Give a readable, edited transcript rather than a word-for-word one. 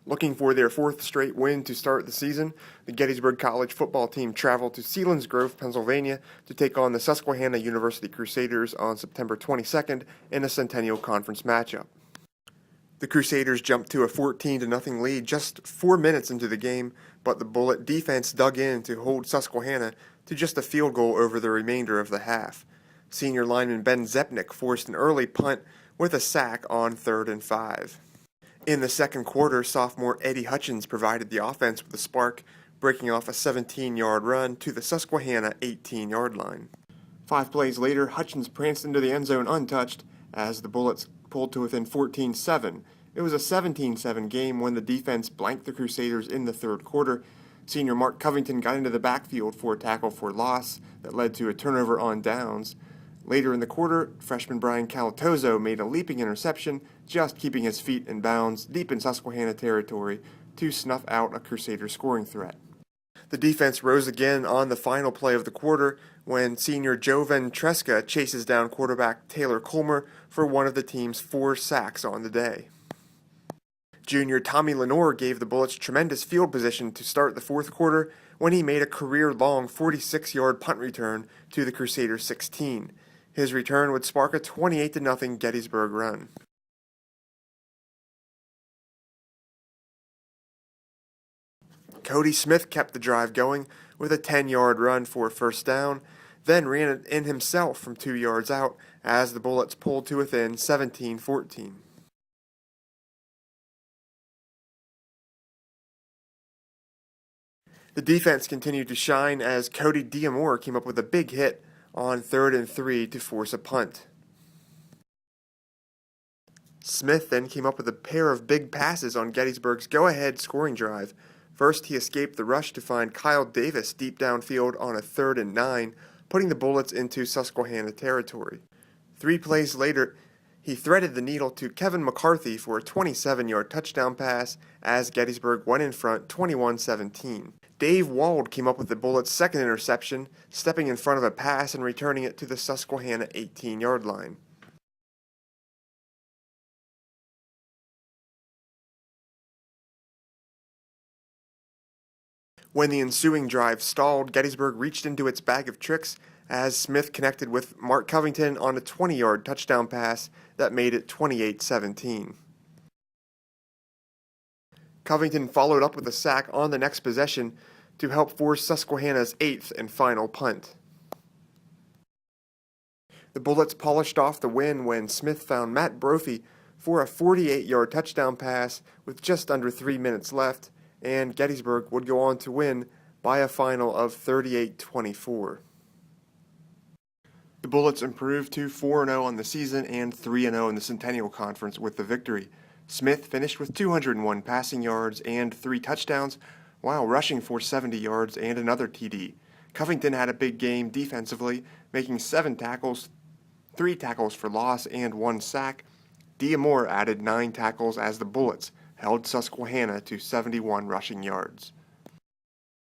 Looking for their fourth straight win to start the season, the Gettysburg College football team traveled to Selinsgrove, Pennsylvania to take on the Susquehanna University Crusaders on September 22nd in a Centennial Conference matchup. The Crusaders jumped to a 14-0 lead just 4 minutes into the game, but the Bullet defense dug in to hold Susquehanna to just a field goal over the remainder of the half. Senior lineman Ben Zepnick forced an early punt with a sack on 3rd and 5. In the second quarter, sophomore Eddie Hutchins provided the offense with a spark, breaking off a 17-yard run to the Susquehanna 18-yard line. 5 plays later, Hutchins pranced into the end zone untouched as the Bullets pulled to within 14-7. It was a 17-7 game when the defense blanked the Crusaders in the third quarter. Senior Mark Covington got into the backfield for a tackle for loss that led to a turnover on downs. Later in the quarter, freshman Brian Calatozo made a leaping interception, just keeping his feet in bounds deep in Susquehanna territory to snuff out a Crusader scoring threat. The defense rose again on the final play of the quarter when senior Joe Ventresca chases down quarterback Taylor Colmer for one of the team's 4 sacks on the day. Junior Tommy Lenore gave the Bullets tremendous field position to start the fourth quarter when he made a career-long 46-yard punt return to the Crusaders' 16. His return would spark a 28-0 Gettysburg run. Cody Smith kept the drive going with a 10-yard run for a first down, then ran it in himself from 2 yards out as the Bullets pulled to within 17-14. The defense continued to shine as Cody Diamore came up with a big hit on 3rd and 3 to force a punt. Smith then came up with a pair of big passes on Gettysburg's go-ahead scoring drive. First, he escaped the rush to find Kyle Davis deep downfield on a 3rd and 9, putting the Bullets into Susquehanna territory. 3 plays later, he threaded the needle to Kevin McCarthy for a 27-yard touchdown pass as Gettysburg went in front 21-17. Dave Wald came up with the Bullets' second interception, stepping in front of a pass and returning it to the Susquehanna 18-yard line. When the ensuing drive stalled, Gettysburg reached into its bag of tricks as Smith connected with Mark Covington on a 20-yard touchdown pass that made it 28-17. Covington followed up with a sack on the next possession to help force Susquehanna's 8th and final punt. The Bullets polished off the win when Smith found Matt Brophy for a 48-yard touchdown pass with just under 3 minutes left, and Gettysburg would go on to win by a final of 38-24. The Bullets improved to 4-0 on the season and 3-0 in the Centennial Conference with the victory. Smith finished with 201 passing yards and 3 touchdowns, while rushing for 70 yards and another TD. Covington had a big game defensively, making 7 tackles, 3 tackles for loss, and 1 sack. Diamore added 9 tackles as the Bullets held Susquehanna to 71 rushing yards.